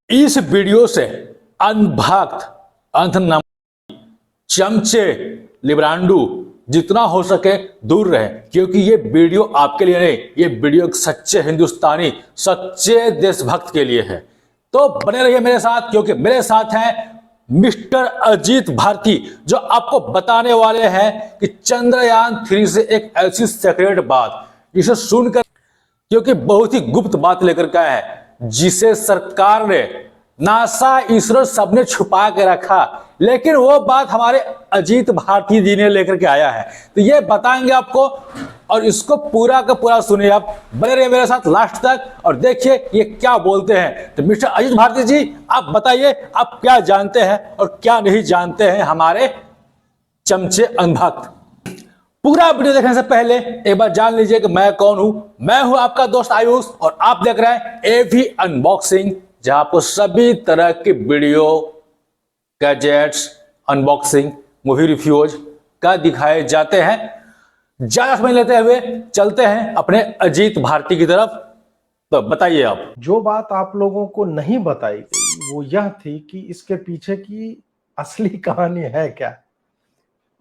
इस वीडियो से अनभक्त, अंधनम, चमचे, लिब्रांडू जितना हो सके दूर रहे, क्योंकि ये वीडियो आपके लिए नहीं, ये वीडियो एक सच्चे हिंदुस्तानी, सच्चे देशभक्त के लिए है। तो बने रहिए मेरे साथ, क्योंकि मेरे साथ हैं मिस्टर अजीत भारती, जो आपको बताने वाले हैं कि चंद्रयान-3 से एक ऐसी सीक्रेट बात जिसे सुनकर, क्योंकि बहुत ही गुप्त बात लेकर के आए हैं, जिसे सरकार ने, नासा, इसरो सबने छुपा के रखा, लेकिन वो बात हमारे अजीत भारती जी ने लेकर के आया है। तो ये बताएंगे आपको, और इसको पूरा का पूरा सुनिए, आप बने रहिए मेरे साथ लास्ट तक और देखिए ये क्या बोलते हैं। तो मिस्टर अजीत भारती जी, आप बताइए आप क्या जानते हैं और क्या नहीं जानते हैं हमारे चमचे अनभक्त। पूरा वीडियो देखने से पहले एक बार जान लीजिए कि मैं कौन हूं। मैं हूं आपका दोस्त आयुष और आप देख रहे हैं एवी अनबॉक्सिंग, जहां आपको सभी तरह की video, gadgets, unboxing, movie reviews का दिखाए जाते हैं। ज्यादा समय लेते हुए चलते हैं अपने अजीत भारती की तरफ। तो बताइए आप। जो बात आप लोगों को नहीं बताई गई वो यह थी कि इसके पीछे की असली कहानी है क्या।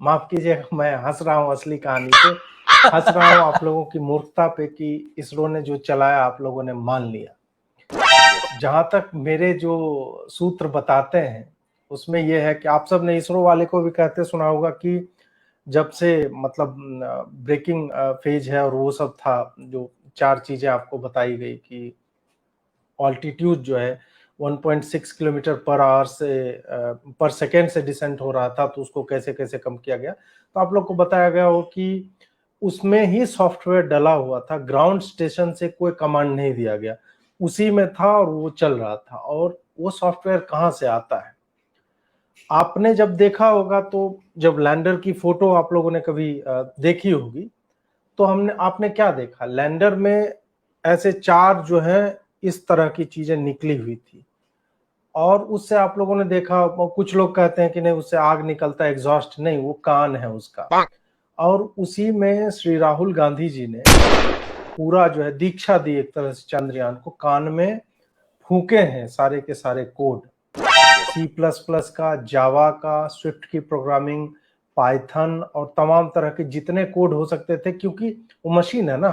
माफ कीजिएगा, मैं हंस रहा हूँ, असली कहानी पे हंस रहा हूँ आप लोगों की मूर्खता पे कि इसरो ने जो चलाया आप लोगों ने मान लिया। जहां तक मेरे जो सूत्र बताते हैं उसमें यह है कि आप सब ने इसरो वाले को भी कहते सुना होगा कि जब से मतलब ब्रेकिंग फेज है और वो सब था, जो 4 चीजें आपको बताई गई कि ऑल्टीट्यूड जो है 1.6 किलोमीटर पर आवर से पर सेकेंड से डिसेंट हो रहा था, तो उसको कैसे कैसे कम किया गया। तो आप लोग को बताया गया हो कि उसमें ही सॉफ्टवेयर डला हुआ था, ग्राउंड स्टेशन से कोई कमांड नहीं दिया गया, उसी में था और वो चल रहा था। और वो सॉफ्टवेयर कहाँ से आता है आपने जब देखा होगा, तो जब लैंडर की फोटो आप लोगों ने कभी देखी होगी, तो हमने आपने क्या देखा, लैंडर में ऐसे 4 जो है इस तरह की चीजें निकली हुई थी। और उससे आप लोगों ने देखा, कुछ लोग कहते हैं कि नहीं उससे आग निकलता है, एग्जॉस्ट नहीं, वो कान है उसका। और उसी में श्री राहुल गांधी जी ने पूरा जो है दीक्षा दी एक तरह से चंद्रयान को, कान में फूके हैं सारे के सारे कोड, C++ का, जावा का, स्विफ्ट की प्रोग्रामिंग, पाइथन और तमाम तरह के जितने कोड हो सकते थे, क्योंकि वो मशीन है ना,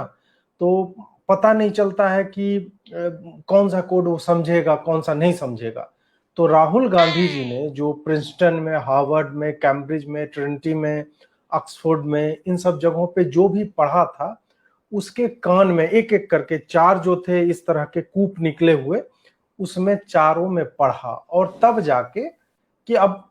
तो पता नहीं चलता है कि कौन सा कोड वो समझेगा कौन सा नहीं समझेगा। तो राहुल गांधी जी ने जो प्रिंसटन में, हार्वर्ड में, कैम्ब्रिज में, ट्रिनिटी में, ऑक्सफोर्ड में, इन सब जगहों पे जो भी पढ़ा था, उसके कान में एक एक करके 4 जो थे इस तरह के कूप निकले हुए, उसमें चारों में पढ़ा। और तब जाके कि अब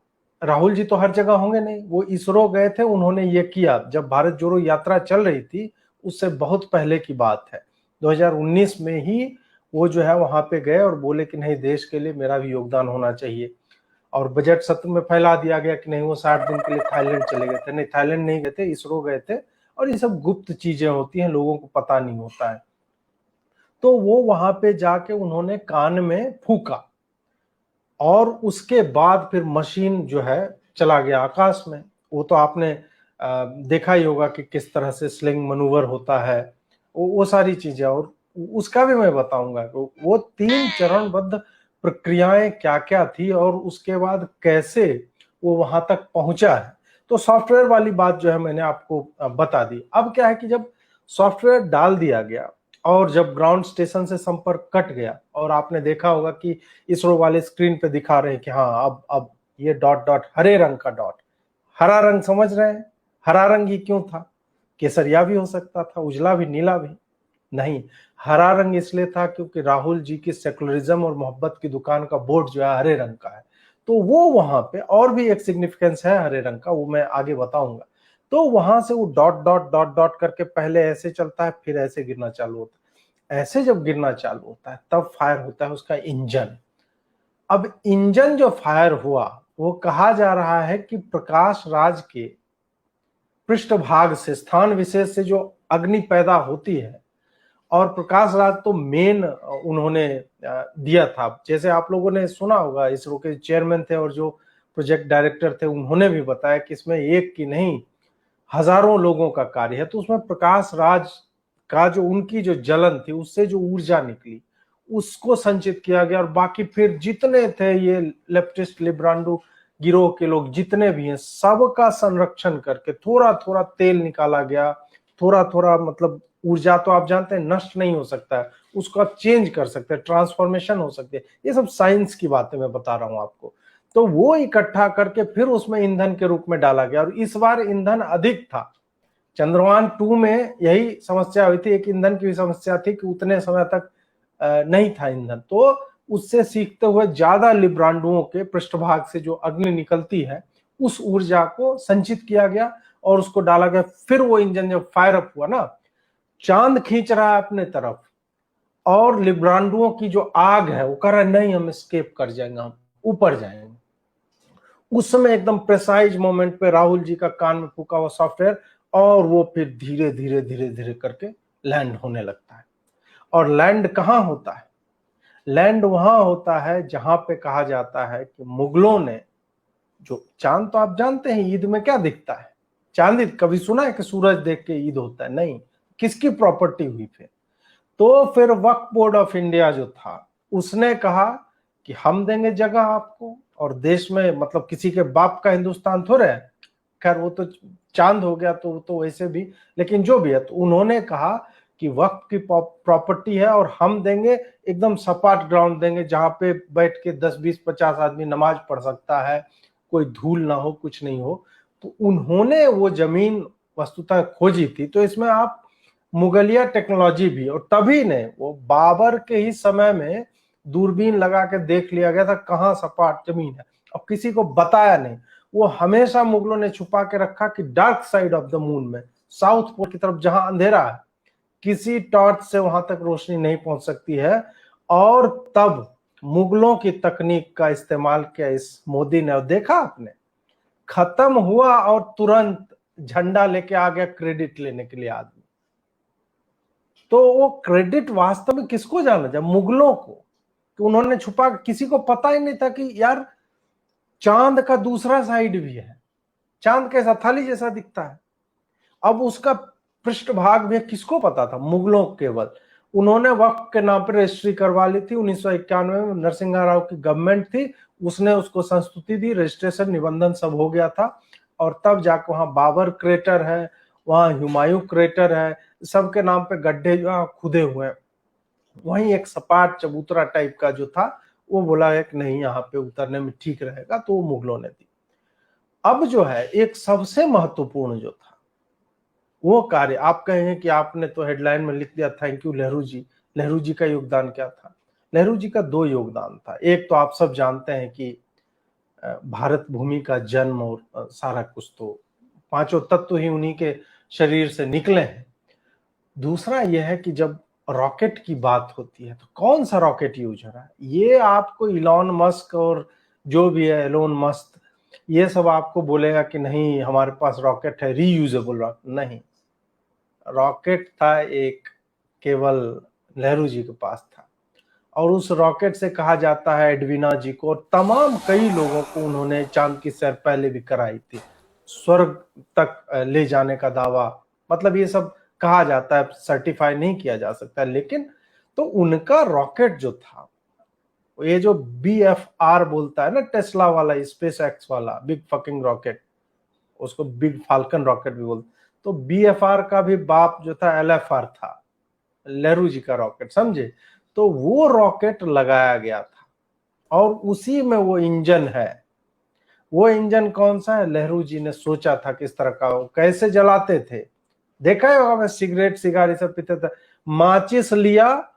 राहुल जी तो हर जगह होंगे नहीं, वो इसरो गए थे, उन्होंने ये किया जब भारत जोड़ो यात्रा चल रही थी, उससे बहुत पहले की बात है, 2019 में ही वो जो है वहां पे गए और बोले कि नहीं, देश के लिए मेरा भी योगदान होना चाहिए। और बजट सत्र में फैला दिया गया कि नहीं, वो 60 दिन के लिए थाईलैंड चले गए थे। नहीं, थाईलैंड नहीं गए थे, इसरो गए थे। और ये सब गुप्त चीजें होती हैं, लोगों को पता नहीं होता है। तो वो वहां पे जाके उन्होंने कान में फूका और उसके बाद फिर मशीन जो है चला गया आकाश में। वो तो आपने देखा ही होगा कि किस तरह से स्लिंग मनूवर होता है, वो सारी चीजें। और उसका भी मैं बताऊंगा वो 3 चरणबद्ध प्रक्रियाएं क्या क्या थी और उसके बाद कैसे वो वहां तक पहुंचा है। तो सॉफ्टवेयर वाली बात जो है मैंने आपको बता दी। अब क्या है कि जब सॉफ्टवेयर डाल दिया गया और जब ग्राउंड स्टेशन से संपर्क कट गया, और आपने देखा होगा कि इसरो वाले स्क्रीन पे दिखा रहे हैं कि हाँ अब ये डॉट डॉट, हरे रंग का डॉट, हरा रंग समझ रहे हैं, हरा रंग ही क्यों था, केसरिया भी हो सकता था, उजला भी, नीला भी नहीं। हरा रंग इसलिए था क्योंकि राहुल जी की सेकुलरिज्म और मोहब्बत की दुकान का बोर्ड जो है हरे रंग का है। तो वो वहां पे और भी एक सिग्निफिकेंस है हरे रंग का, वो मैं आगे बताऊंगा। तो वहां से वो डॉट डॉट डॉट डॉट करके पहले ऐसे चलता है, फिर ऐसे गिरना चालू होता है। ऐसे जब गिरना चालू होता है तब फायर होता है उसका इंजन। अब इंजन जो फायर हुआ, वो कहा जा रहा है कि प्रकाश राज के पृष्ठभाग से, स्थान विशेष से जो अग्नि पैदा होती है, और प्रकाश राज तो मेन उन्होंने दिया था। जैसे आप लोगों ने सुना होगा, इसरो के चेयरमैन थे और जो प्रोजेक्ट डायरेक्टर थे, उन्होंने भी बताया कि इसमें एक की नहीं हजारों लोगों का कार्य है। तो उसमें प्रकाश राज का जो, उनकी जो जलन थी, उससे जो ऊर्जा निकली, उसको संचित किया गया, और बाकी फिर जितने थे ये लेफ्टिस्ट लिब्रांडो गिरोह के लोग जितने भी हैं, सबका संरक्षण करके थोड़ा थोड़ा तेल निकाला गया, थोड़ा थोड़ा, मतलब ऊर्जा तो आप जानते हैं नष्ट नहीं हो सकता है, उसको आप चेंज कर सकते हैं, ट्रांसफॉर्मेशन हो सकती है, ये सब साइंस की बातें मैं बता रहा हूं आपको। तो वो इकट्ठा करके फिर उसमें ईंधन के रूप में डाला गया, और इस बार ईंधन अधिक था। चंद्रयान-2 में यही समस्या हुई थी, एक ईंधन की भी समस्या थी कि उतने समय तक नहीं था ईंधन, तो उससे सीखते हुए ज्यादा लिब्रांडुओं के पृष्ठभाग से जो अग्नि निकलती है उस ऊर्जा को संचित किया गया और उसको डाला गया। फिर वो इंजन जब फायर अप हुआ ना, चांद खींच रहा है अपने तरफ, और लिब्रांडुओं की जो आग है वो कह रहा है नहीं हम एस्केप कर जाएंगे, हम ऊपर जाएंगे। उस समय एकदम प्रेसाइज मोमेंट पे राहुल जी का कान में फूका हुआ सॉफ्टवेयर, और वो फिर धीरे धीरे धीरे धीरे करके लैंड होने लगता है। और लैंड कहाँ होता है? लैंड वहां होता है जहां पे कहा जाता है कि मुगलों ने, जो चांद तो आप जानते हैं ईद में क्या दिखता है, चांद कभी सुना है कि सूरज देख के ईद होता है? नहीं। किसकी प्रॉपर्टी हुई फिर? तो फिर वक्फ बोर्ड ऑफ इंडिया जो था उसने कहा कि हम देंगे जगह आपको, और देश में मतलब किसी के बाप का हिंदुस्तान थोड़े है, खैर वो तो चांद हो गया तो वैसे भी, लेकिन जो भी है, तो उन्होंने कहा कि वक्फ की प्रॉपर्टी है और हम देंगे, एकदम सपाट ग्राउंड देंगे जहां पे बैठ के 10 20 50 आदमी नमाज पढ़ सकता है, कोई धूल ना हो, कुछ नहीं हो। तो उन्होंने वो जमीन वस्तुतः खोजी थी। तो इसमें आप मुगलिया टेक्नोलॉजी भी, और तभी ने वो बाबर के ही समय में दूरबीन लगा के देख लिया गया था कहाँ सपाट जमीन है, और किसी को बताया नहीं। वो हमेशा मुगलों ने छुपा के रखा कि dark side of the moon में, साउथ पोल की तरफ जहां अंधेरा है, किसी टॉर्च से वहां तक रोशनी नहीं पहुंच सकती है। और तब मुगलों की तकनीक का इस्तेमाल किया इस मोदी ने, और देखा आपने, खत्म हुआ और तुरंत झंडा लेके आ गया क्रेडिट लेने के लिए आदमी। तो वो क्रेडिट वास्तव में किसको जाना जाए? मुगलों को, कि उन्होंने छुपा, किसी को पता ही नहीं था कि यार चांद का दूसरा साइड भी है, चांद कैसा थाली जैसा दिखता है। अब उसका पृष्ठभाग भी किसको पता था? मुगलों केवल। उन्होंने वक्फ के नाम पर रजिस्ट्री करवा ली थी 1991 में, नरसिंहा राव की गवर्नमेंट थी, उसने उसको संस्तुति दी, रजिस्ट्रेशन निबंधन सब हो गया था। और तब जाकर वहां बाबर क्रेटर है, वहां हुमायूं क्रेटर है, सबके नाम पे गड्ढे जो खुदे हुए हैं। वहीं एक सपाट चबूतरा टाइप का जो था, वो बोला है कि नहीं यहाँ पे उतरने में ठीक रहेगा, तो वो मुगलों ने दी। अब जो है एक सबसे महत्वपूर्ण जो था वो कार्य, आप कहेंगे कि आपने तो हेडलाइन में लिख दिया थैंक यू नेहरू जी, नेहरू जी का योगदान क्या था? नेहरू जी का दो योगदान था। एक तो आप सब जानते हैं कि भारत भूमि का जन्म और सारा कुछ, तो पांचों तत्व ही उन्हीं के शरीर से निकले हैं। दूसरा यह है कि जब रॉकेट की बात होती है तो कौन सा रॉकेट यूज हो रहा है? ये आपको इलॉन मस्क और जो भी है एलोन मस्क, ये सब आपको बोलेगा कि नहीं हमारे पास रॉकेट है, रीयूजेबल रॉकेट। नहीं, रॉकेट था एक, केवल नेहरू जी के पास था, और उस रॉकेट से कहा जाता है एडवीना जी को और तमाम कई लोगों को उन्होंने चांद की सैर पहले भी कराई थी, स्वर्ग तक ले जाने का दावा, मतलब ये सब कहा जाता है, सर्टिफाई नहीं किया जा सकता, लेकिन तो उनका रॉकेट जो था, ये जो BFR बोलता है ना, टेस्ला वाला, स्पेस एक्स वाला बिग फकिंग रॉकेट, उसको बिग फाल्कन रॉकेट भी बोलते, तो BFR का भी बाप जो था LFR था, नेहरू जी का रॉकेट, समझे? तो वो रॉकेट लगाया गया था और उसी में वो इंजन है। वो इंजन कौन सा है? नेहरू जी ने सोचा था किस तरह का, वो कैसे जलाते थे, देखा ही होगा, मैं सिगरेट सिगार सब पीते थे, माचिस लिया,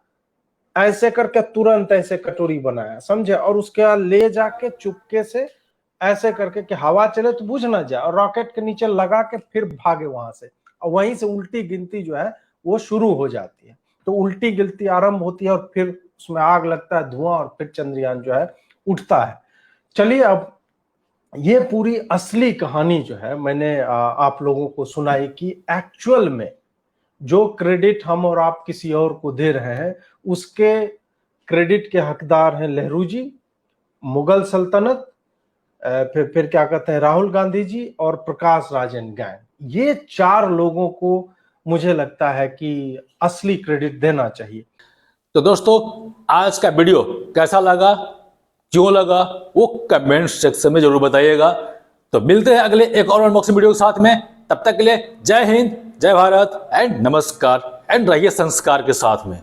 ऐसे करके तुरंत ऐसे कटोरी बनाया, समझे, और उसके बाद ले जाके चुपके से ऐसे करके कि हवा चले तो बुझ ना जाए, और रॉकेट के नीचे लगा के फिर भागे वहां से, और वहीं से उल्टी गिनती जो है वो शुरू हो जाती है। तो उल्टी गिनती आरंभ होती है और फिर उसमें आग लगता है, धुआं, और फिर चंद्रयान जो है उठता है। चलिए, अब ये पूरी असली कहानी जो है मैंने आप लोगों को सुनाई कि एक्चुअल में जो क्रेडिट हम और आप किसी और को दे रहे हैं, उसके क्रेडिट के हकदार हैं नेहरू जी, मुगल सल्तनत, फिर क्या कहते हैं, राहुल गांधी जी और प्रकाश राजन गैंग। ये चार लोगों को मुझे लगता है कि असली क्रेडिट देना चाहिए। तो दोस्तों आज का वीडियो कैसा लगा, क्यों लगा, वो कमेंट सेक्शन में जरूर बताइएगा। तो मिलते हैं अगले एक और अनबॉक्सिंग वीडियो के साथ में। तब तक के लिए जय हिंद, जय भारत एंड नमस्कार, एंड रहिए संस्कार के साथ में।